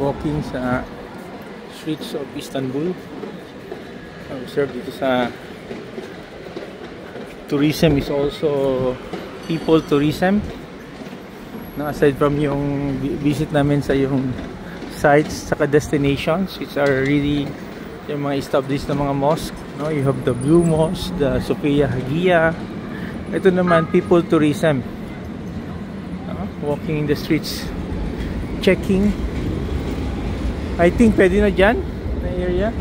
walking sa streets of Istanbul. Observe dito sa tourism is also people tourism. No, aside from yung visit namin sa yung sites saka destinations which are really yung mga established na mga mosque, no? You have the Blue Mosque, the Sophia Hagia. Ito naman people tourism, walking in the streets, checking. I think pwede na dyan na area.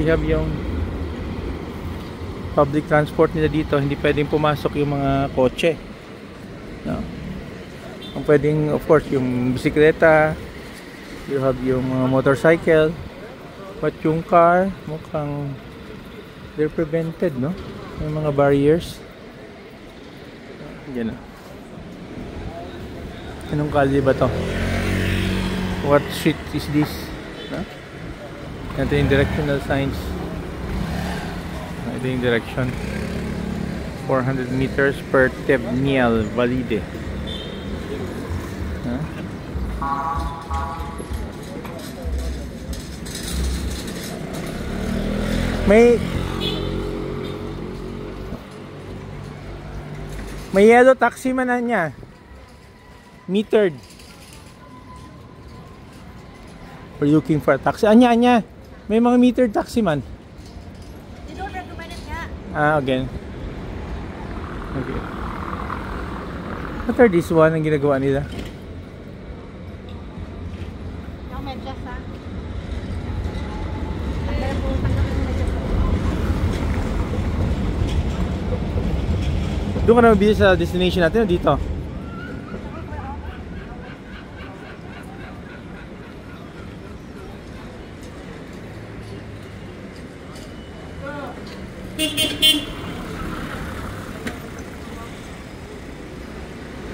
We have yung public transport nila dito, hindi pwedeng pumasok yung mga kotse, no? Ang pwedeng, of course, yung bisikleta, you have yung motorcycle, but yung car, mukhang they're prevented, no? Yung mga barriers. Yan na. Anong kalye ba to? What street is this? No? Ito yung directional signs. Ito yung direction. 400 meters per Tebniel Valide. May yellow taxi man na niya. Metered. We're looking for a taxi. Anya. May mga metered taxi man. They don't recommend it nga. Again. Okay. What are this one ang ginagawa nila? Yung medyas ha. Doon ka na mabili sa destination natin o dito?